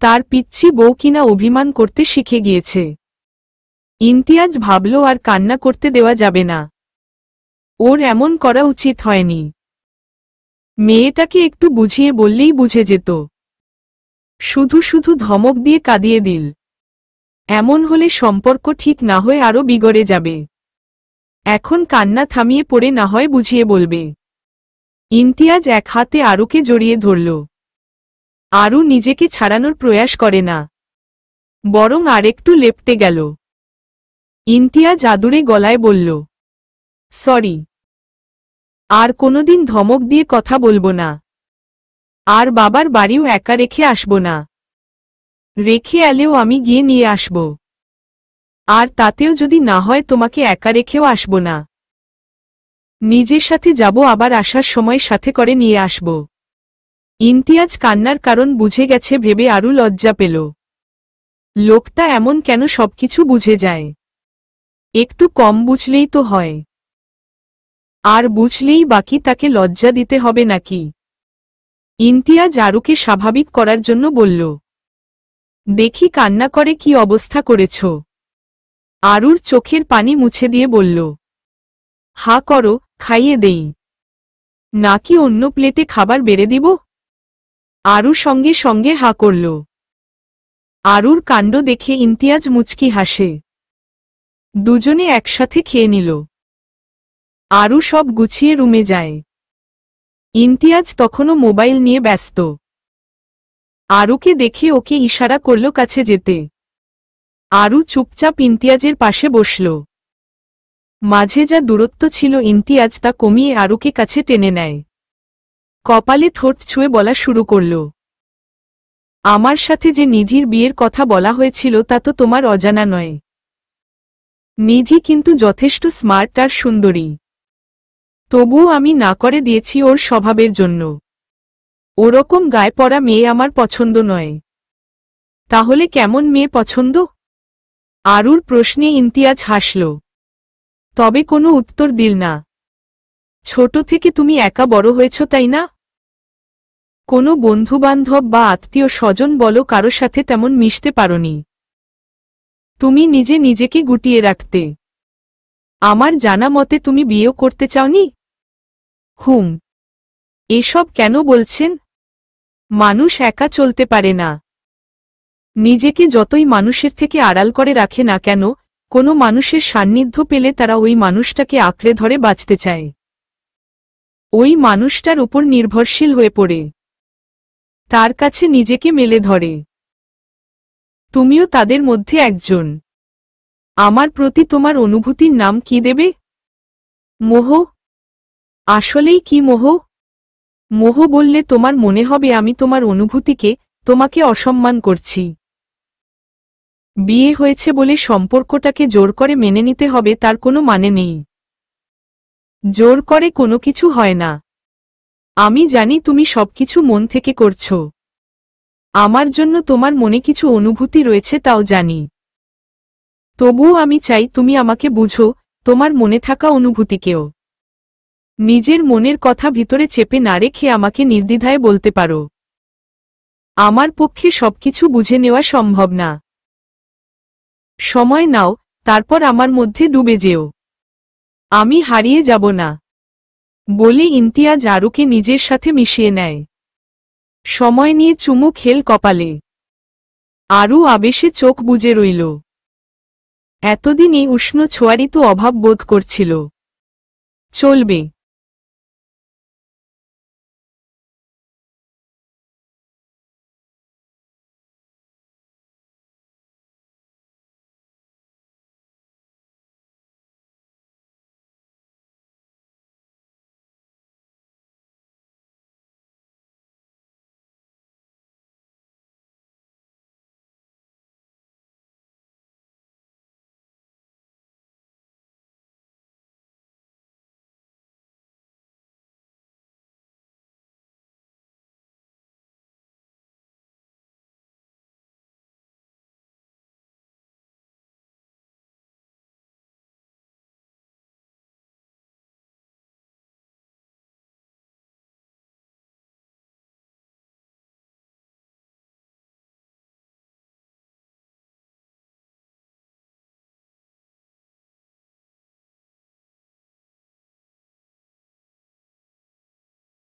তার পিচ্ছি বউ কিনা অভিমান করতে শিখে গিয়েছে। ইমতিয়াজ ভাবল আর কান্না করতে দেওয়া যাবে না। ওর এমন করা উচিত হয়নি। মেয়েটাকে একটু বুঝিয়ে বললেই বুঝে যেত। শুধু শুধু ধমক দিয়ে কাঁদিয়ে দিল। এমন হলে সম্পর্ক ঠিক না হয়ে আরও বিগড়ে যাবে। এখন কান্না থামিয়ে পড়ে না হয় বুঝিয়ে বলবে। ইমতিয়াজ এক হাতে আরুকে জড়িয়ে ধরল। আরু নিজেকে ছাড়ানোর প্রয়াস করে না, বরং আরেকটু লেপ্টে গেল। ইমতিয়াজ আদুরে গলায় বলল, সরি। আর কোনোদিন ধমক দিয়ে কথা বলবো না। আর বাবার বাড়িও একা রেখে আসব না। রেখে এলেও আমি গিয়ে নিয়ে আসব। আর তাতেও যদি না হয় তোমাকে একা রেখেও আসব না। নিজের সাথে যাব, আবার আসার সময় সাথে করে নিয়ে আসব। ইমতিয়াজ কান্নার কারণ বুঝে গেছে ভেবে আরু লজ্জা পেল। লোকটা এমন কেন সবকিছু বুঝে যায়? একটু কম বুঝলেই তো হয়। আর বুঝলেই বাকি তাকে লজ্জা দিতে হবে নাকি? ইমতিয়াজ আরুকে স্বাভাবিক করার জন্য বলল, দেখি কান্না করে কি অবস্থা করেছ। আরুর চোখের পানি মুছে দিয়ে বলল, হা করো, খাইয়ে দেই। নাকি অন্য প্লেটে খাবার বেড়ে দিব? আরু সঙ্গে সঙ্গে হা করল। আরুর কাণ্ড দেখে ইমতিয়াজ মুচকি হাসে। দুজনে একসাথে খেয়ে নিল। আরু সব গুছিয়ে রুমে যায়। ইমতিয়াজ তখনও মোবাইল নিয়ে ব্যস্ত। আরুকে দেখে ওকে ইশারা করল কাছে যেতে। আরু চুপচাপ ইমতিয়াজের পাশে বসল। মাঝে যা দূরত্ব ছিল ইমতিয়াজ তা কমিয়ে আরুকে কাছে টেনে নেয়। কপালে ঠোঁট ছুঁয়ে বলা শুরু করল, আমার সাথে যে নিধির বিয়ের কথা বলা হয়েছিল তা তো তোমার অজানা নয়। নিধি কিন্তু যথেষ্ট স্মার্ট আর সুন্দরী। তবুও আমি না করে দিয়েছি ওর স্বভাবের জন্য। ওরকম গায়ে পড়া মেয়ে আমার পছন্দ নয়। তাহলে কেমন মেয়ে পছন্দ? আরুর প্রশ্নে ইমতিয়াজ হাসল, তবে কোনো উত্তর দিল না। ছোট থেকে তুমি একা বড় হয়েছ তাই না? কোনো বন্ধুবান্ধব বা আত্মীয় স্বজন বলো কারো সাথে তেমন মিশতে পারোনি। তুমি নিজে নিজেকে গুটিয়ে রাখতে। আমার জানা মতে তুমি বিয়েও করতে চাওনি। এসব কেন বলছেন? মানুষ একা চলতে পারে না। নিজেকে যতই মানুষের থেকে আড়াল করে রাখে না কেন, কোনো মানুষের সান্নিধ্য পেলে তারা ওই মানুষটাকে আঁকড়ে ধরে বাঁচতে চায়। ওই মানুষটার উপর নির্ভরশীল হয়ে পড়ে তার কাছে নিজেকে মেলে ধরে। তুমিও তাদের মধ্যে একজন। আমার প্রতি তোমার অনুভূতির নাম কি দেবে? মোহ। আসলেই কি মোহ? মোহ বললে তোমার মনে হবে আমি তোমার অনুভূতিকে, তোমাকে অসম্মান করছি। বিয়ে হয়েছে বলে সম্পর্কটাকে জোর করে মেনে নিতে হবে তার কোনো মানে নেই। জোর করে কোনো কিছু হয় না। আমি জানি তুমি সবকিছু মন থেকে করছো। আমার জন্য তোমার মনে কিছু অনুভূতি রয়েছে তাও জানি। তবুও আমি চাই তুমি আমাকে বুঝো, তোমার মনে থাকা অনুভূতিকেও। নিজের মনের কথা ভিতরে চেপে না রেখে আমাকে নির্দ্বিধায় বলতে পারো। আমার পক্ষে সবকিছু বুঝে নেওয়া সম্ভব না। সময় নাও, তারপর আমার মধ্যে ডুবে যেও। আমি হারিয়ে যাব না। বলে ইমতিয়াজ আরুকে নিজের সাথে মিশিয়ে নেয়। সময় নিয়ে চুমু খেল কপালে। আরু আবেশে চোখ বুজে রইল। এতদিন এই উষ্ণ ছোঁয়ারই তো অভাব বোধ করছিল। চলবে।